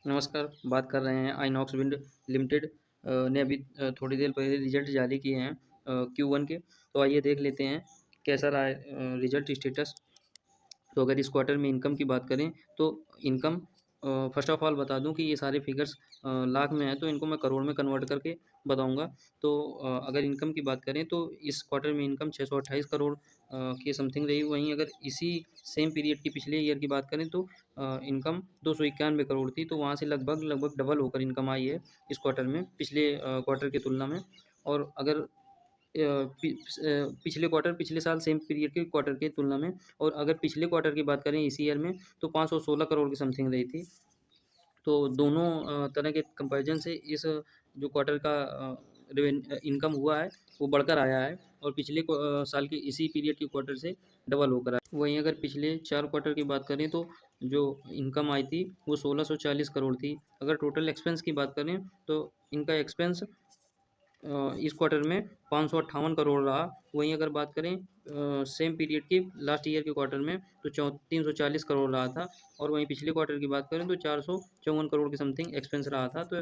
नमस्कार, बात कर रहे हैं आइनॉक्स विंड लिमिटेड ने अभी थोड़ी देर पहले रिजल्ट जारी किए हैं Q1 के। तो आइए देख लेते हैं कैसा रहा है रिजल्ट स्टेटस। तो अगर इस क्वार्टर में इनकम की बात करें तो इनकम फर्स्ट ऑफ ऑल बता दूं कि ये सारे फिगर्स लाख में है, तो इनको मैं करोड़ में कन्वर्ट करके बताऊंगा। तो अगर इनकम की बात करें तो इस क्वार्टर में इनकम 628 करोड़ के समथिंग रही। वहीं अगर इसी सेम पीरियड की पिछले ईयर की बात करें तो इनकम 291 करोड़ थी। तो वहाँ से लगभग लगभग डबल होकर इनकम आई है इस क्वार्टर में पिछले क्वार्टर की तुलना में। और अगर पिछले क्वार्टर पिछले साल सेम पीरियड के क्वार्टर की तुलना में, और अगर पिछले क्वार्टर की बात करें इसी ईयर में तो 516 करोड़ की समथिंग रही थी। तो दोनों तरह के कंपैरिजन से इस जो क्वार्टर का इनकम हुआ है वो बढ़कर आया है, और पिछले साल के इसी पीरियड के क्वार्टर से डबल होकर आया। वहीं अगर पिछले 4 क्वार्टर की बात करें तो जो इनकम आई थी वो 1640 करोड़ थी। अगर टोटल एक्सपेंस की बात करें तो इनका एक्सपेंस इस क्वार्टर में 558 करोड़ रहा। वहीं अगर बात करें सेम पीरियड के लास्ट ईयर के क्वार्टर में तो 340 करोड़ रहा था। और वहीं पिछले क्वार्टर की बात करें तो 454 करोड़ के समथिंग एक्सपेंस रहा था। तो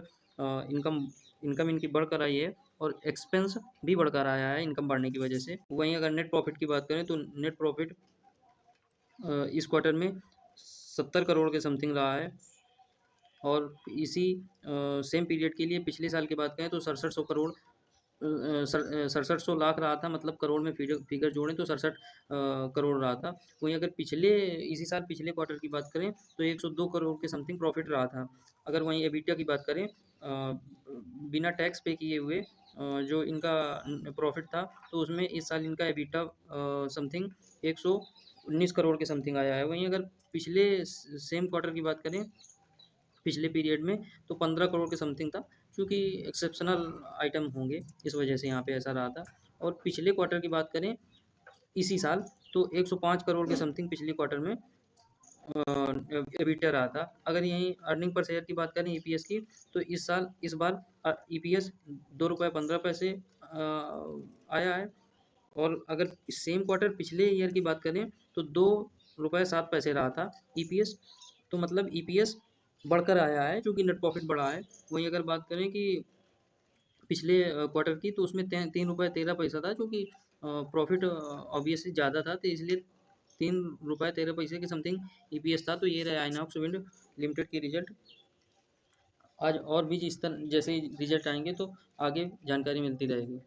इनकम इनकम इनकी बढ़कर आई है, और एक्सपेंस भी बढ़कर आया है इनकम बढ़ने की वजह से। वहीं अगर नेट प्रॉफिट की बात करें तो नेट प्रॉफिट इस क्वार्टर में 70 करोड़ के समथिंग रहा है। और इसी सेम पीरियड के लिए पिछले साल की बात करें तो 6700 करोड़ 6700 लाख रहा था, मतलब करोड़ में फिगर फिगर जोड़ें तो 67 करोड़ रहा था। वहीं अगर पिछले इसी साल पिछले क्वार्टर की बात करें तो 102 करोड़ के समथिंग प्रॉफिट रहा था। अगर वहीं एबिटा की बात करें बिना टैक्स पे किए हुए जो इनका प्रॉफिट था, तो उसमें इस साल इनका एबिटा समथिंग 119 करोड़ के समथिंग आया है। वहीं अगर पिछले सेम क्वार्टर की बात करें पिछले पीरियड में तो 15 करोड़ के समथिंग था, क्योंकि एक्सेप्शनल आइटम होंगे इस वजह से यहाँ पे ऐसा रहा था। और पिछले क्वार्टर की बात करें इसी साल तो 105 करोड़ के समथिंग पिछले क्वार्टर में एबिटा रहा था। अगर यहीं अर्निंग पर शेयर की बात करें ईपीएस की, तो इस बार ईपीएस 2 रुपये 15 पैसे आया है। और अगर सेम क्वार्टर पिछले ईयर की बात करें तो 2 रुपये 7 पैसे रहा था ईपीएस। तो मतलब ईपीएस बढ़कर आया है क्योंकि नेट प्रॉफिट बढ़ा है। वहीं अगर बात करें कि पिछले क्वार्टर की तो उसमें 3 रुपये 13 पैसा था, क्योंकि प्रॉफिट ऑब्वियसली ज़्यादा था, तो इसलिए 3 रुपये 13 पैसे के समथिंग ईपीएस था। तो ये रहा आइनॉक्स विंड लिमिटेड की रिजल्ट। आज और भी जिस तरह जैसे रिजल्ट आएंगे तो आगे जानकारी मिलती रहेगी।